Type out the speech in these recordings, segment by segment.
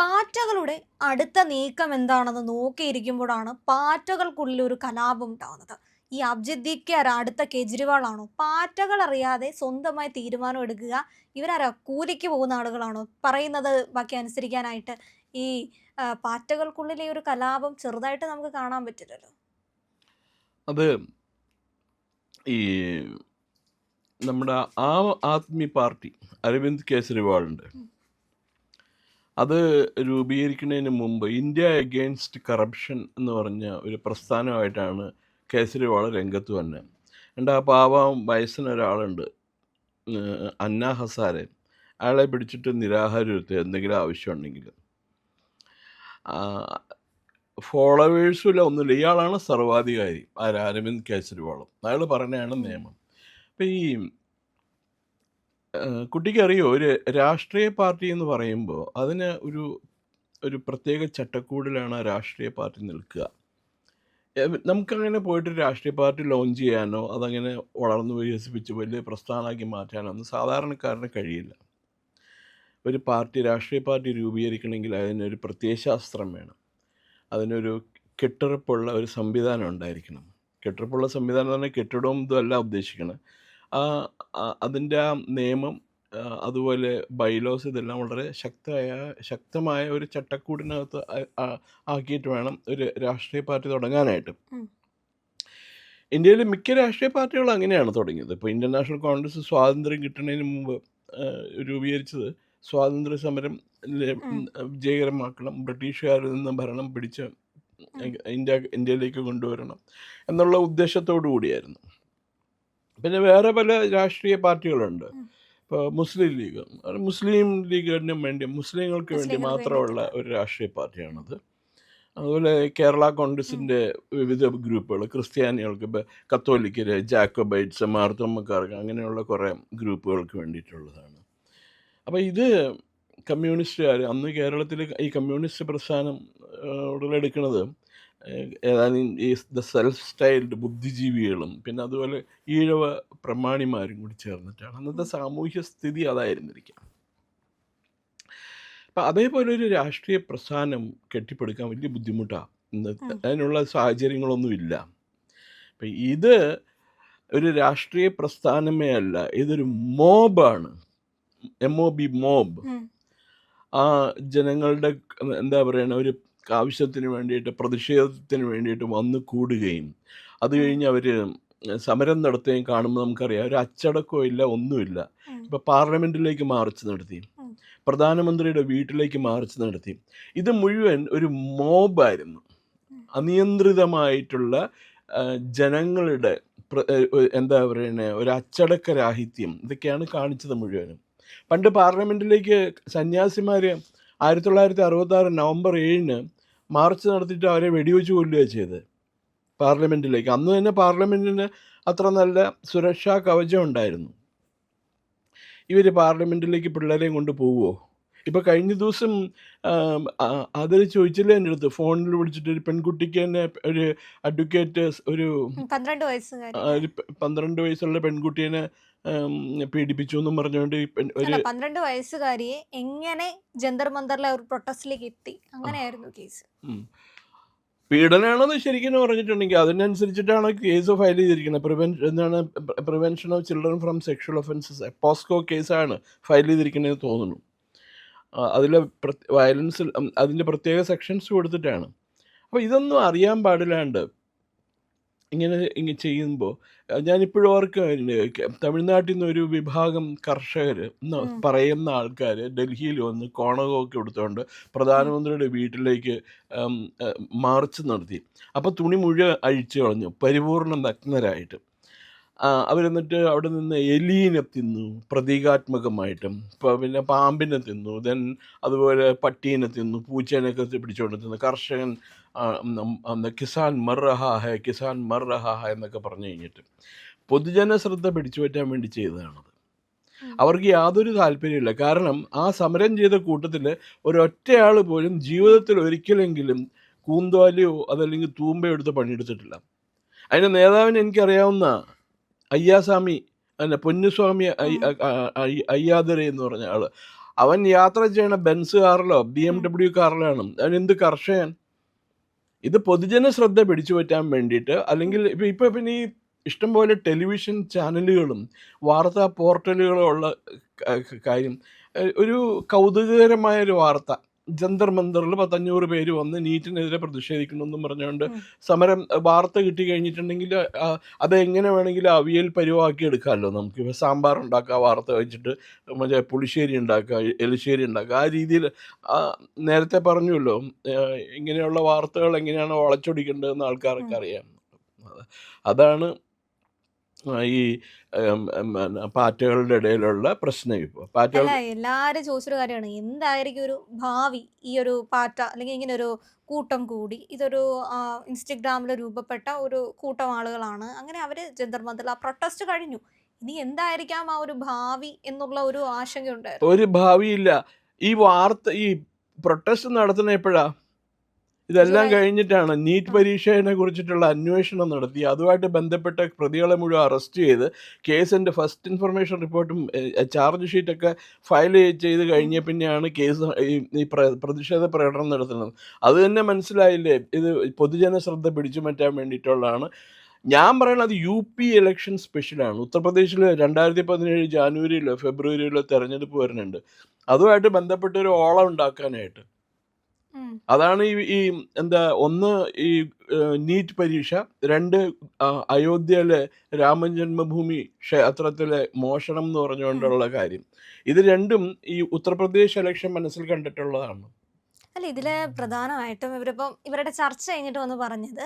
പാറ്റകളുടെ അടുത്ത നീക്കം എന്താണെന്ന് നോക്കിയിരിക്കുമ്പോഴാണ് പാറ്റകൾക്കുള്ളിൽ ഒരു കലാപം ഉണ്ടാകുന്നത്. ഈ അബ്ജിദ്ദിക്കർ അടുത്ത കെജ്രിവാളാണോ? പാറ്റകൾ അറിയാതെ സ്വന്തമായി തീരുമാനം എടുക്കുക. ഇവരാരാ? കൂലിക്ക് പോകുന്ന ആളുകളാണോ? പറയുന്നത് ബാക്കി അനുസരിക്കാനായിട്ട്. ഈ പാറ്റകൾക്കുള്ളിലെ ഒരു കലാപം ചെറുതായിട്ട് നമുക്ക് കാണാൻ പറ്റില്ലല്ലോ. അത് ഈ നമ്മുടെ ആം ആദ്മി പാർട്ടി അരവിന്ദ് കേജ്രിവാളുണ്ട്. അത് രൂപീകരിക്കുന്നതിന് മുമ്പ് ഇന്ത്യ എഗെയിൻസ്റ്റ് കറപ്ഷൻ എന്ന് പറഞ്ഞ ഒരു പ്രസ്ഥാനമായിട്ടാണ് കേജ്രിവാൾ രംഗത്ത് വന്നത്. ആ പാവം വയസ്സിന് ഒരാളുണ്ട്, അന്ന ഹസാരെ. അയാളെ പിടിച്ചിട്ട് നിരാഹാരത്തിൽ എന്തെങ്കിലും ആവശ്യമുണ്ടെങ്കിൽ ഫോളോവേഴ്സുമില്ല, ഒന്നുമില്ല. ഇയാളാണ് സർവാധികാരി, അരവിന്ദ് കേജ്രിവാളും. അയാൾ പറഞ്ഞതാണ് നിയമം. അപ്പം ഈ കുട്ടിക്കറിയോ, ഒരു രാഷ്ട്രീയ പാർട്ടി എന്ന് പറയുമ്പോൾ അതിന് ഒരു പ്രത്യേക ചട്ടക്കൂടിലാണ് ആ രാഷ്ട്രീയ പാർട്ടി നിൽക്കുക. നമുക്കങ്ങനെ പോയിട്ട് രാഷ്ട്രീയ പാർട്ടി ലോഞ്ച് ചെയ്യാനോ അതങ്ങനെ വളർന്നു വികസിപ്പിച്ച് വലിയ പ്രസ്ഥാനമാക്കി മാറ്റാനോ ഒന്നും സാധാരണക്കാരന് കഴിയില്ല. ഒരു രാഷ്ട്രീയ പാർട്ടി രൂപീകരിക്കണമെങ്കിൽ അതിനൊരു പ്രത്യയശാസ്ത്രം വേണം. അതിനൊരു കെട്ടുറപ്പുള്ള ഒരു സംവിധാനം ഉണ്ടായിരിക്കണം. കെട്ടുറപ്പുള്ള സംവിധാനം എന്ന് പറഞ്ഞാൽ കെട്ടിടവും ഇതുമല്ല ഉദ്ദേശിക്കണം. അതിൻ്റെ ആ നിയമം, അതുപോലെ ബൈലോസ്, ഇതെല്ലാം വളരെ ശക്തമായ ഒരു ചട്ടക്കൂടിനകത്ത് ആക്കിയിട്ട് വേണം ഒരു രാഷ്ട്രീയ പാർട്ടി തുടങ്ങാനായിട്ട്. ഇന്ത്യയിലെ മിക്ക രാഷ്ട്രീയ പാർട്ടികളും അങ്ങനെയാണ് തുടങ്ങിയത്. ഇപ്പോൾ ഇന്ത്യൻ നാഷണൽ കോൺഗ്രസ് സ്വാതന്ത്ര്യം കിട്ടുന്നതിന് മുമ്പ് രൂപീകരിച്ചത് സ്വാതന്ത്ര്യ സമരം വിജയകരമാക്കണം, ബ്രിട്ടീഷുകാരിൽ നിന്ന് ഭരണം പിടിച്ച് ഇന്ത്യയിലേക്ക് കൊണ്ടുവരണം എന്നുള്ള ഉദ്ദേശത്തോടു കൂടിയായിരുന്നു. പിന്നെ വേറെ പല രാഷ്ട്രീയ പാർട്ടികളുണ്ട്. ഇപ്പോൾ മുസ്ലിം ലീഗിനും വേണ്ടി, മുസ്ലിങ്ങൾക്ക് വേണ്ടി മാത്രമുള്ള ഒരു രാഷ്ട്രീയ പാർട്ടിയാണത്. അതുപോലെ കേരള കോൺഗ്രസിൻ്റെ വിവിധ ഗ്രൂപ്പുകൾ, ക്രിസ്ത്യാനികൾക്ക്, കത്തോലിക്കര്, ജാക്കോബൈറ്റ്സ്, മാർത്തോമ്മക്കാർക്ക്, അങ്ങനെയുള്ള കുറേ ഗ്രൂപ്പുകൾക്ക് വേണ്ടിയിട്ടുള്ളതാണ്. അപ്പോൾ ഇത് കമ്മ്യൂണിസ്റ്റുകാർ, അന്ന് കേരളത്തിൽ ഈ കമ്മ്യൂണിസ്റ്റ് പ്രസ്ഥാനം ഉടലെടുക്കുന്നത് ഏതാനും ഈ സെൽഫ് സ്റ്റൈൽഡ് ബുദ്ധിജീവികളും പിന്നെ അതുപോലെ ഈഴവ പ്രമാണിമാരും കൂടി ചേർന്നിട്ടാണ്. അന്നത്തെ സാമൂഹ്യ സ്ഥിതി അതായിരുന്നിരിക്കാം. അപ്പം അതേപോലെ ഒരു രാഷ്ട്രീയ പ്രസ്ഥാനം കെട്ടിപ്പടുക്കാൻ വലിയ ബുദ്ധിമുട്ടാണ്. അതിനുള്ള സാഹചര്യങ്ങളൊന്നുമില്ല. അപ്പം ഇത് ഒരു രാഷ്ട്രീയ പ്രസ്ഥാനമേ അല്ല, ഇതൊരു മോബാണ്. MOB, mob. ആ ജനങ്ങളുടെ എന്താ പറയുക, ഒരു ആവശ്യത്തിന് വേണ്ടിയിട്ട്, പ്രതിഷേധത്തിന് വേണ്ടിയിട്ട് വന്നു കൂടുകയും അത് കഴിഞ്ഞ് അവർ സമരം നടത്തുകയും കാണുമ്പോൾ നമുക്കറിയാം ഒരു അച്ചടക്കവും ഇല്ല, ഒന്നുമില്ല. ഇപ്പോൾ പാർലമെൻറ്റിലേക്ക് മാർച്ച് നടത്തി, പ്രധാനമന്ത്രിയുടെ വീട്ടിലേക്ക് മാർച്ച് നടത്തി. ഇത് മുഴുവൻ ഒരു മോബായിരുന്നു. അനിയന്ത്രിതമായിട്ടുള്ള ജനങ്ങളുടെ എന്താ പറയുക, ഒരു അച്ചടക്കരാഹിത്യം, ഇതൊക്കെയാണ് കാണിച്ചത് മുഴുവനും. പണ്ട് പാർലമെൻറ്റിലേക്ക് സന്യാസിമാർ 1966 നവംബർ 7 മാർച്ച് നടത്തിയിട്ട് അവരെ വെടിവെച്ച് കൊല്ലുക ചെയ്ത് പാർലമെൻറ്റിലേക്ക്. അന്ന് തന്നെ പാർലമെൻറ്റിന് അത്ര നല്ല സുരക്ഷാ കവചം ഉണ്ടായിരുന്നു. ഇവർ പാർലമെൻറ്റിലേക്ക് പിള്ളേരെയും കൊണ്ട് പോവുമോ? ഇപ്പോൾ കഴിഞ്ഞ ദിവസം അതിൽ ചോദിച്ചില്ലേ എൻ്റെ അടുത്ത്, ഫോണിൽ വിളിച്ചിട്ട് ഒരു പെൺകുട്ടിക്ക് തന്നെ, ഒരു അഡ്വക്കേറ്റ്, ഒരു 12 വയസ്സുള്ള പെൺകുട്ടീനെ പീഡിപ്പിച്ചു എന്നും പറഞ്ഞുകൊണ്ട് ഒരു 12 വയസ്സുകാരിയെ എങ്ങനെ ജന്തർ മന്ദറിലെ ഒരു പ്രൊട്ടസ്റ്റിലേക്ക് എത്തി, അങ്ങനെയായിരുന്നു കേസ്. പീഡനമാണെന്ന് ശരിക്കും പറഞ്ഞിട്ടുണ്ടെങ്കിൽ അതിനനുസരിച്ചിട്ടാണ് കേസ് ഫയൽ ചെയ്തിരിക്കുന്നത്. Prevention of children from sexual offences, POCSO കേസാണ് ഫയൽ ചെയ്തിരിക്കുന്നതെന്ന് തോന്നുന്നു. അതിൽ വയലൻസ്, അതിൻ്റെ പ്രത്യേക സെക്ഷൻസ് കൊടുത്തിട്ടാണ്. അപ്പോൾ ഇതൊന്നും അറിയാൻ പാടില്ലാണ്ട് ഇങ്ങനെ ചെയ്യുമ്പോൾ ഞാനിപ്പോഴും ഓർക്കും, തമിഴ്നാട്ടിൽ നിന്ന് ഒരു വിഭാഗം കർഷകർ പറയുന്ന ആൾക്കാർ ഡൽഹിയിൽ വന്ന് കോണകമൊക്കെ എടുത്തുകൊണ്ട് പ്രധാനമന്ത്രിയുടെ വീട്ടിലേക്ക് മാർച്ച് നടത്തി. അപ്പോൾ തുണി മുഴുവൻ അഴിച്ചു കളഞ്ഞു, പരിപൂർണ്ണ നഗ്നരായിട്ട്. അവരെന്നിട്ട് അവിടെ നിന്ന് എലീനെ തിന്നു പ്രതീകാത്മകമായിട്ടും, പിന്നെ പാമ്പിനെ തിന്നു, ദെൻ അതുപോലെ പട്ടീനെ തിന്നു, പൂച്ചേനൊക്കെ പിടിച്ചുകൊണ്ട് തിന്നു. കർഷകൻ കിസാൻ മർ റഹാ ഹെ, കിസാൻ മർ റഹാ ഹെ എന്നൊക്കെ പറഞ്ഞു കഴിഞ്ഞിട്ട് പൊതുജന ശ്രദ്ധ പിടിച്ചു പറ്റാൻ വേണ്ടി ചെയ്തതാണത്. അവർക്ക് യാതൊരു താല്പര്യമില്ല. കാരണം ആ സമരം ചെയ്ത കൂട്ടത്തിൽ ഒരൊറ്റയാൾ പോലും ജീവിതത്തിൽ ഒരിക്കലെങ്കിലും കൂന്തോലിയോ അതല്ലെങ്കിൽ തൂമ്പയോ എടുത്ത് പണിയെടുത്തിട്ടില്ല. അതിൻ്റെ നേതാവിനെ എനിക്കറിയാവുന്ന അയ്യാസ്വാമി, പൊന്നുസ്വാമി അയ്യാദരെ എന്ന് പറഞ്ഞ ആൾ, അവൻ യാത്ര ചെയ്യണ ബെൻസ് കാറിലോ BMW കാറിലാണ്. അവൻ എന്ത് കർഷകൻ? ഇത് പൊതുജന ശ്രദ്ധ പിടിച്ചു പറ്റാൻ വേണ്ടിയിട്ട്, അല്ലെങ്കിൽ പിന്നെ ഈ ഇഷ്ടംപോലെ ടെലിവിഷൻ ചാനലുകളും വാർത്താ പോർട്ടലുകളും ഉള്ള കാര്യം. ഒരു കൗതുകകരമായ ഒരു വാർത്ത, ജന്തർ മന്ദറിൽ 500 പേര് വന്ന് നീറ്റിനെതിരെ പ്രതിഷേധിക്കണമെന്നും പറഞ്ഞുകൊണ്ട് സമരം വാർത്ത കിട്ടി കഴിഞ്ഞിട്ടുണ്ടെങ്കിൽ അത് എങ്ങനെ വേണമെങ്കിലും അവിയൽ പരിവാക്കി എടുക്കാമല്ലോ. നമുക്ക് ഇപ്പോൾ സാമ്പാർ ഉണ്ടാക്കുക, വാർത്ത വെച്ചിട്ട് മറ്റേ പുളിശ്ശേരി ഉണ്ടാക്കുക, എലിശ്ശേരി ഉണ്ടാക്കുക, ആ രീതിയിൽ. നേരത്തെ പറഞ്ഞല്ലോ, ഇങ്ങനെയുള്ള വാർത്തകൾ എങ്ങനെയാണ് വളച്ചൊടിക്കേണ്ടതെന്ന് ആൾക്കാർക്ക് അറിയാം. അതാണ് ഈ പാറ്റകളുടെ ഇടയിലുള്ള പ്രശ്നം. ഇപ്പോൾ പാറ്റകൾ അല്ല, എല്ലാരും ചോദിച്ചൊരു കാര്യമാണ്, എന്തായിരിക്കും ഒരു ഭാവി ഈ ഒരു പാറ്റ അല്ലെങ്കിൽ ഇങ്ങനെ ഒരു കൂട്ടം കൂടി ഇതൊരു ഇൻസ്റ്റഗ്രാമിൽ രൂപപ്പെട്ട ഒരു കൂട്ടം ആളുകളാണ്. അങ്ങനെ അവര് ജന്തർ മന്ദർ ആ പ്രൊട്ടസ്റ്റ് കഴിഞ്ഞു. ഇനി എന്തായിരിക്കാം ആ ഒരു ഭാവി എന്നുള്ള ഒരു ആശങ്ക ഉണ്ടായിരുന്നു. ഒരു ഭാവിയില്ല. ഈ പ്രൊട്ടസ്റ്റ് നടത്തുന്ന എപ്പോഴാ? ഇതെല്ലാം ജൂലൈ കഴിഞ്ഞിട്ടാണ് നീറ്റ് ആ പരീക്ഷയെ കുറിച്ചിട്ടുള്ള അന്വേഷണം നടത്തി. അതുമായിട്ട് ബന്ധപ്പെട്ട പ്രതികളെ മുഴുവൻ അറസ്റ്റ് ചെയ്ത് കേസിൻ്റെ ഫസ്റ്റ് ഇൻഫർമേഷൻ റിപ്പോർട്ടും ചാർജ് ഷീറ്റൊക്കെ ഫയൽ ചെയ്ത് കഴിഞ്ഞ പിന്നെയാണ് കേസ് ഈ പ്രതിഷേധ പ്രകടനം നടത്തുന്നത്. അത് തന്നെ മനസ്സിലായില്ലേ, ഇത് പൊതുജന ശ്രദ്ധ പിടിച്ചു മാറ്റാൻ വേണ്ടിയിട്ടുള്ളതാണ്. ഞാൻ പറയണത് UP ഇലക്ഷൻ സ്പെഷ്യലാണ്. ഉത്തർപ്രദേശിൽ 2017 ജാനുവരിയിലോ ഫെബ്രുവരിയിലോ തെരഞ്ഞെടുപ്പ് വരുന്നുണ്ട്. അതുമായിട്ട് ബന്ധപ്പെട്ട ഒരു ഓളം ഉണ്ടാക്കാനായിട്ട്. ഉം. അതാണ് ഈ എന്താ, ഒന്ന് ഈ നീറ്റ് പരീക്ഷ, രണ്ട് അയോധ്യയിലെ രാമൻ ജന്മഭൂമി ക്ഷേത്രത്തിലെ മോഷണം എന്ന് ഉം. പറഞ്ഞുകൊണ്ടുള്ള കാര്യം. ഇത് രണ്ടും ഈ ഉത്തർപ്രദേശ് ഇലക്ഷൻ മനസ്സിൽ കണ്ടിട്ടുള്ളതാണ്. അല്ല, ഇതില് പ്രധാനമായിട്ടും ഇവരുടെ ചർച്ച കഴിഞ്ഞിട്ട് വന്ന് പറഞ്ഞത്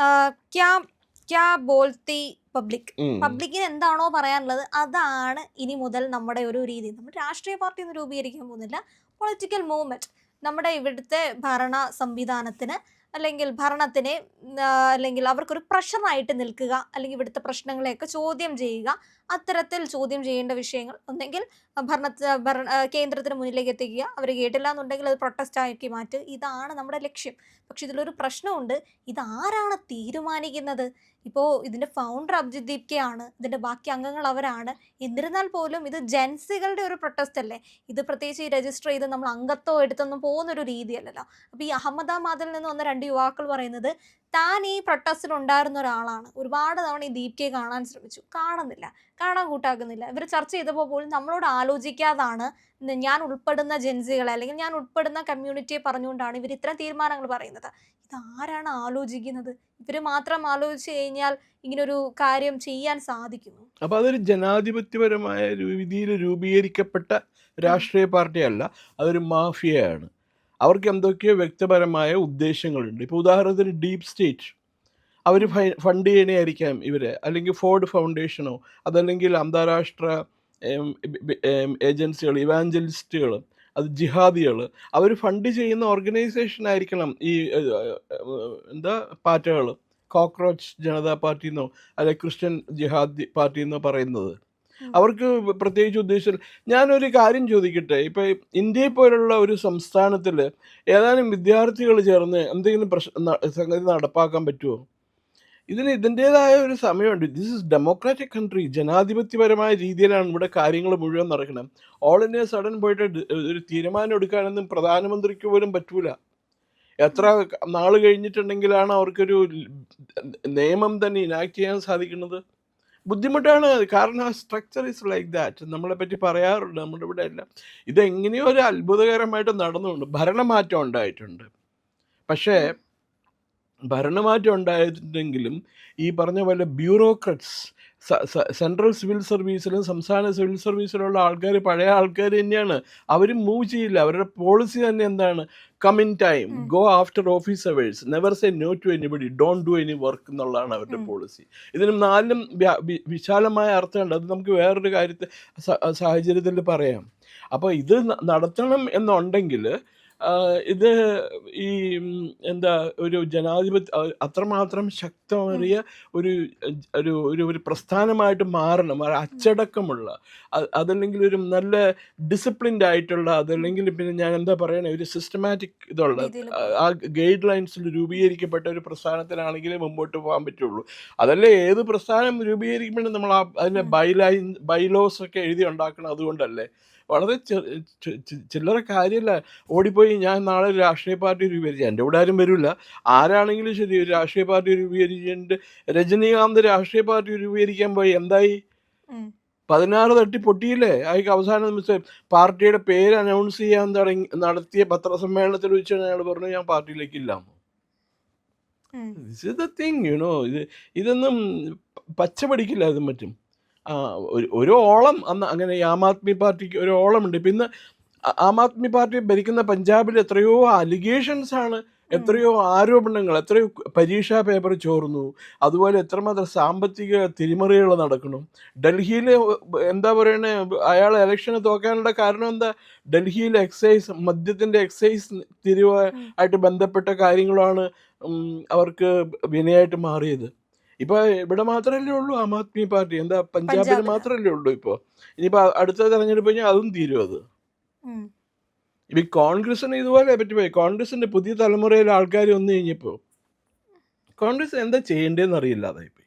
ആ, ക്യാ ക്യാ ബോൾത്തി പബ്ലിക്കിന് എന്താണോ പറയാനുള്ളത് അതാണ് ഇനി മുതൽ നമ്മുടെ ഒരു രീതി. നമ്മൾ രാഷ്ട്രീയ പാർട്ടി ഒന്നും രൂപീകരിക്കാൻ പോകുന്നില്ല, പൊളിറ്റിക്കൽ മൂവ്മെന്റ്. നമ്മുടെ ഇവിടുത്തെ ഭരണ സംവിധാനത്തിന് അല്ലെങ്കിൽ ഭരണത്തിനെ അല്ലെങ്കിൽ അവർക്കൊരു പ്രഷറായിട്ട് നിൽക്കുക, അല്ലെങ്കിൽ ഇവിടുത്തെ പ്രശ്നങ്ങളെയൊക്കെ ചോദ്യം ചെയ്യുക. അത്തരത്തിൽ ചോദ്യം ചെയ്യേണ്ട വിഷയങ്ങൾ ഒന്നെങ്കിൽ കേന്ദ്രത്തിന് മുന്നിലേക്ക് എത്തിക്കുക, അവർ കേട്ടില്ല എന്നുണ്ടെങ്കിൽ അത് പ്രൊട്ടസ്റ്റ് ആക്കി മാറ്റുക. ഇതാണ് നമ്മുടെ ലക്ഷ്യം. പക്ഷെ ഇതിലൊരു പ്രശ്നമുണ്ട്, ഇതാരാണ് തീരുമാനിക്കുന്നത്? ഇപ്പോൾ ഇതിൻ്റെ ഫൗണ്ടർ അഭിജിത് ദീപ്കെയാണ്, ഇതിൻ്റെ ബാക്കി അംഗങ്ങൾ അവരാണ്. എന്നിരുന്നാൽ പോലും ഇത് ജൻസികളുടെ ഒരു പ്രൊട്ടസ്റ്റ് അല്ലേ. ഇത് പ്രത്യേകിച്ച് ഈ രജിസ്റ്റർ ചെയ്ത് നമ്മൾ അംഗത്വം എടുത്തൊന്നും പോകുന്നൊരു രീതിയല്ലല്ലോ. അപ്പോൾ ഈ അഹമ്മദാബാദിൽ നിന്ന് വന്ന 2 യുവാക്കൾ പറയുന്നത്, താൻ ഈ പ്രൊട്ടസ്റ്റിൽ ഉണ്ടായിരുന്ന ഒരാളാണ്, ഒരുപാട് തവണ ഈ ദീപ്കയെ കാണാൻ ശ്രമിച്ചു, കാണുന്നില്ല, കാണാൻ കൂട്ടാക്കുന്നില്ല. ഇവർ ചർച്ച ചെയ്തപ്പോൾ പോലും നമ്മളോട് ആലോചിക്കാതാണ് ഞാൻ ഉൾപ്പെടുന്ന ജൻസികളെ അല്ലെങ്കിൽ ഞാൻ ഉൾപ്പെടുന്ന കമ്മ്യൂണിറ്റിയെ പറഞ്ഞുകൊണ്ടാണ് ഇവർ ഇത്തരം തീരുമാനങ്ങൾ പറയുന്നത്. ഇതാരാണ് ആലോചിക്കുന്നത്? ഇവർ മാത്രം ആലോചിച്ച് കഴിഞ്ഞാൽ ഇങ്ങനൊരു കാര്യം ചെയ്യാൻ സാധിക്കുമോ? അപ്പോൾ അതൊരു ജനാധിപത്യപരമായ രീതിയിൽ രൂപീകരിക്കപ്പെട്ട രാഷ്ട്രീയ പാർട്ടിയല്ല, അതൊരു മാഫിയയാണ്. അവർക്ക് എന്തൊക്കെയോ വ്യക്തിപരമായ ഉദ്ദേശങ്ങളുണ്ട്. ഇപ്പോൾ ഉദാഹരണത്തിന് ഡീപ് സ്റ്റേറ്റ്, അവർ ഫണ്ട് ചെയ്യണമായിരിക്കാം ഇവരെ, അല്ലെങ്കിൽ ഫോർഡ് ഫൗണ്ടേഷനോ അതല്ലെങ്കിൽ അന്താരാഷ്ട്ര ഏജൻസികൾ, ഇവാഞ്ചലിസ്റ്റുകൾ, അത് ജിഹാദികൾ, അവർ ഫണ്ട് ചെയ്യുന്ന ഓർഗനൈസേഷൻ ആയിരിക്കണം ഈ എന്താ പാറ്റകൾ, കോക്രോച്ച് ജനതാ പാർട്ടി എന്നോ അല്ലെ ക്രിസ്ത്യൻ ജിഹാദി പാർട്ടി എന്നോ പറയുന്നത്. അവർക്ക് പ്രത്യേകിച്ച് ഉദ്ദേശം. ഞാനൊരു കാര്യം ചോദിക്കട്ടെ, ഇപ്പോൾ ഇന്ത്യയെ പോലുള്ള ഒരു സംസ്ഥാനത്തിൽ ഏതാനും വിദ്യാർത്ഥികൾ ചേർന്ന് എന്തെങ്കിലും സംഗതി നടപ്പാക്കാൻ പറ്റുമോ? ഇതിൻ്റേതായ ഒരു സമയമുണ്ട്. This is democratic country. ജനാധിപത്യപരമായ രീതിയിലാണ് ഇവിടെ കാര്യങ്ങൾ മുഴുവൻ നടക്കണം. ഓൾ ഇന്ത്യ സഡൻ പോയിട്ട് ഒരു തീരുമാനം എടുക്കാനൊന്നും പ്രധാനമന്ത്രിക്ക് പോലും പറ്റൂല. എത്ര നാൾ കഴിഞ്ഞിട്ടുണ്ടെങ്കിലാണ് അവർക്കൊരു നിയമം തന്നെ ഇനാക്ട് ചെയ്യാൻ സാധിക്കുന്നത്. ബുദ്ധിമുട്ടാണ്. കാരണം ആ സ്ട്രക്ചർ ഇസ് ലൈക്ക് ദാറ്റ്. നമ്മളെ പറ്റി പറയാറുണ്ട് നമ്മുടെ ഇവിടെ എല്ലാം. ഇതെങ്ങനെയോ ഒരു അത്ഭുതകരമായിട്ട് നടന്നുകൊണ്ട് ഭരണമാറ്റം ഉണ്ടായിട്ടുണ്ട്. പക്ഷേ ഭരണമാറ്റം ഉണ്ടായിട്ടുണ്ടെങ്കിലും ഈ പറഞ്ഞ പോലെ ബ്യൂറോക്രറ്റ്സ്, സെൻട്രൽ സിവിൽ സർവീസിലും സംസ്ഥാന സിവിൽ സർവീസിലുള്ള ആൾക്കാർ പഴയ ആൾക്കാർ തന്നെയാണ്. അവർ മൂവ് ചെയ്യില്ല. അവരുടെ പോളിസി തന്നെ എന്താണ്? Come in time, go after office hours, never say no to anybody, don't do any work എന്നുള്ളതാണ് അവരുടെ പോളിസി. ഇതിനും നാലും വിശാലമായ അർത്ഥമുണ്ട്. അത് നമുക്ക് വേറൊരു കാര്യത്തിൽ സാഹചര്യത്തിൽ പറയാം. അപ്പോൾ ഇത് നടത്തണം എന്നുണ്ടെങ്കിൽ ഇത് ഈ എന്താ ഒരു അത്രമാത്രം ശക്തമേറിയ ഒരു ഒരു ഒരു പ്രസ്ഥാനമായിട്ട് മാറണം. അച്ചടക്കമുള്ള, അതല്ലെങ്കിൽ ഒരു നല്ല ഡിസിപ്ലിൻഡ് ആയിട്ടുള്ള, അതല്ലെങ്കിൽ പിന്നെ ഞാൻ എന്താ പറയണേ, ഒരു സിസ്റ്റമാറ്റിക് ഇതുള്ള ആ ഗൈഡ് ലൈൻസിൽ രൂപീകരിക്കപ്പെട്ട ഒരു പ്രസ്ഥാനത്തിലാണെങ്കിലേ മുമ്പോട്ട് പോകാൻ പറ്റുള്ളൂ. അതല്ലേ ഏത് പ്രസ്ഥാനം രൂപീകരിക്കുമ്പോഴും നമ്മൾ അതിൻ്റെ ബൈലോസ് ഒക്കെ എഴുതി ഉണ്ടാക്കണം. അതുകൊണ്ടല്ലേ വളരെ ചില്ലറ കാര്യമല്ല. ഓടിപ്പോയി ഞാൻ നാളെ ഒരു രാഷ്ട്രീയ പാർട്ടി രൂപീകരിച്ചു, എൻ്റെ കൂടെ ആരും വരില്ല, ആരാണെങ്കിലും ശരി, ഒരു രാഷ്ട്രീയ പാർട്ടി രൂപീകരിച്ചിട്ട് രജനീകാന്ത് രാഷ്ട്രീയ പാർട്ടി രൂപീകരിക്കാൻ പോയി, എന്തായി? 16 തട്ടി പൊട്ടിയില്ലേ? അയാൾക്ക് അവസാന നിമിഷം പാർട്ടിയുടെ പേര് അനൗൺസ് ചെയ്യാൻ നടത്തിയ പത്രസമ്മേളനത്തിൽ വെച്ചാണ് അയാൾ പറഞ്ഞു ഞാൻ പാർട്ടിയിലേക്ക് ഇല്ലാന്ന്. ദിസ് ഇസ് ദ തിങ്, ഇതൊന്നും പച്ച പഠിക്കില്ല. ഇതും പറ്റും. ഒരു ഓളം അന്ന് അങ്ങനെ ആം ആദ്മി പാർട്ടിക്ക് ഒരു ഓളമുണ്ട്. പിന്നെ ആം ആദ്മി പാർട്ടി ഭരിക്കുന്ന പഞ്ചാബിൽ എത്രയോ അലിഗേഷൻസ് ആണ്, എത്രയോ ആരോപണങ്ങൾ, എത്രയോ പരീക്ഷാ പേപ്പർ ചോർന്നു, അതുപോലെ എത്രമാത്രം സാമ്പത്തിക തിരിമറികൾ നടക്കണം. ഡൽഹിയിൽ എന്താ പറയണേ, അയാൾ ഇലക്ഷന് തോക്കാനുള്ള കാരണം എന്താ? ഡൽഹിയിൽ എക്സൈസ്, മദ്യത്തിൻ്റെ എക്സൈസ് തിരിവായിട്ട് ബന്ധപ്പെട്ട കാര്യങ്ങളാണ് അവർക്ക് വിനയായിട്ട് മാറിയത്. ഇപ്പോൾ ഇവിടെ മാത്രമല്ലേ ഉള്ളൂ ആം ആദ്മി പാർട്ടി, എന്താ പഞ്ചാബിൽ മാത്രമല്ലേ ഉള്ളൂ ഇപ്പോൾ. ഇനിയിപ്പോൾ അടുത്ത തെരഞ്ഞെടുപ്പ് കഴിഞ്ഞാൽ അതും തീരും. അത് ഇപ്പം കോൺഗ്രസിന് ഇതുപോലെ പറ്റിപ്പോയി. കോൺഗ്രസിൻ്റെ പുതിയ തലമുറയിലെ ആൾക്കാർ വന്നു കഴിഞ്ഞപ്പോൾ കോൺഗ്രസ് എന്താ ചെയ്യേണ്ടതെന്ന് അറിയില്ല. അതായിപ്പോയി.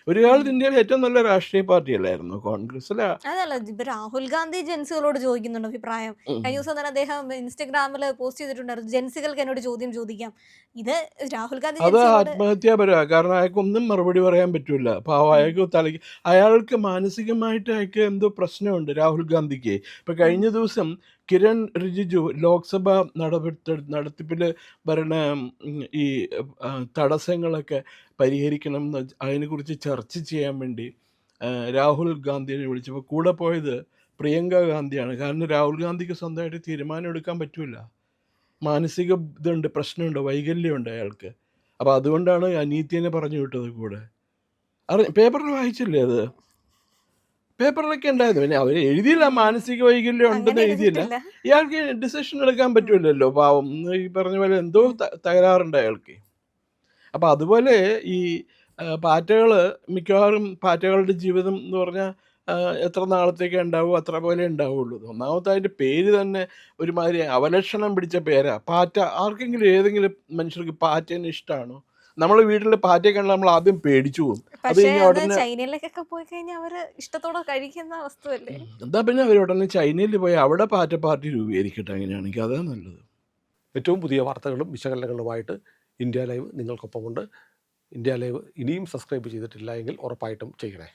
ഒരു കാലത്ത് ഇന്ത്യയിലെ ഏറ്റവും നല്ല രാഷ്ട്രീയ പാർട്ടി അല്ലായിരുന്നു കോൺഗ്രസ്? അല്ല, അതല്ല, ഇപ്പൊ രാഹുൽ ഗാന്ധി ജെൻസികളോട് ചോദിക്കുന്നുണ്ട് അഭിപ്രായം. കഴിഞ്ഞ ദിവസം തന്നെ അദ്ദേഹം ഇൻസ്റ്റഗ്രാമിൽ പോസ്റ്റ് ചെയ്തിട്ടുണ്ടായിരുന്നു, ജെൻസികൾക്ക് എന്നോട് ചോദ്യം ചോദിക്കാം. ഇത് രാഹുൽ ഗാന്ധി അത് ആത്മഹത്യാപരമാണ്. കാരണം അയാൾക്കൊന്നും മറുപടി പറയാൻ പറ്റില്ല. അപ്പോൾ അയാൾക്ക് അയാൾക്ക് മാനസികമായിട്ട് അയാൾക്ക് എന്തോ പ്രശ്നമുണ്ട് രാഹുൽ ഗാന്ധിക്ക്. ഇപ്പം കഴിഞ്ഞ ദിവസം കിരൺ റിജിജു ലോക്സഭ നടത്തിപ്പിൽ ഭരണ ഈ തടസ്സങ്ങളൊക്കെ പരിഹരിക്കണം എന്ന് അതിനെക്കുറിച്ച് ചർച്ച ചെയ്യാൻ വേണ്ടി രാഹുൽ ഗാന്ധിയെ വിളിച്ചപ്പോൾ കൂടെ പോയത് പ്രിയങ്ക ഗാന്ധിയാണ്. കാരണം രാഹുൽ ഗാന്ധിക്ക് സ്വന്തമായിട്ട് തീരുമാനം എടുക്കാൻ പറ്റില്ല. മാനസിക ഇതുണ്ട്, പ്രശ്നമുണ്ട്, വൈകല്യമുണ്ട് അയാൾക്ക്. അപ്പോൾ അതുകൊണ്ടാണ് അനീതിനെ പറഞ്ഞു വിട്ടത് കൂടെ. പേപ്പറിൽ വായിച്ചില്ലേ? അത് പേപ്പറിലൊക്കെ ഉണ്ടായിരുന്നു. പിന്നെ അവർ എഴുതിയില്ല മാനസിക വൈകല്യം ഉണ്ടെന്ന് എഴുതിയില്ല. ഇയാൾക്ക് ഡിസിഷൻ എടുക്കാൻ പറ്റില്ലല്ലോ, പാവം. ഈ പറഞ്ഞ പോലെ എന്തോ തകരാറുണ്ട് അയാൾക്ക്. അപ്പോൾ അതുപോലെ ഈ പാറ്റകൾ, മിക്കവാറും പാറ്റകളുടെ ജീവിതം എന്ന് പറഞ്ഞാൽ എത്ര നാളത്തേക്ക് ഉണ്ടാവും, അത്ര പോലെ ഉണ്ടാവുള്ളൂ. ഒന്നാമത്തെ അതിൻ്റെ പേര് തന്നെ ഒരുമാതിരി അവലക്ഷണം പിടിച്ച പേരാ പാറ്റ. ആർക്കെങ്കിലും ഏതെങ്കിലും മനുഷ്യർക്ക് പാറ്റേനെ ഇഷ്ടമാണോ? നമ്മൾ വീട്ടിൽ പാറ്റയെ കണ്ടാൽ നമ്മൾ ആദ്യം പേടിച്ചു പോകും. അത് കഴിഞ്ഞാൽ ഉടനെ ചൈനയിലേക്കൊക്കെ പോയി കഴിഞ്ഞാൽ അവര് ഇഷ്ടത്തോടെ കഴിക്കുന്ന വസ്തുവല്ലേ. എന്താ പിന്നെ അവർ ഉടനെ ചൈനയിൽ പോയി അവിടെ പാറ്റ പാർട്ടി രൂപീകരിക്കട്ടെ. അങ്ങനെയാണെങ്കിൽ അതാ നല്ലത്. ഏറ്റവും പുതിയ വാർത്തകളും വിശകലനങ്ങളുമായിട്ട് ഇന്ത്യ ലൈവ് നിങ്ങൾക്കൊപ്പമുണ്ട്. ഇന്ത്യ ലൈവ് ഇനിയും സബ്സ്ക്രൈബ് ചെയ്തിട്ടില്ല എങ്കിൽ ഉറപ്പായിട്ടും ചെയ്യണേ.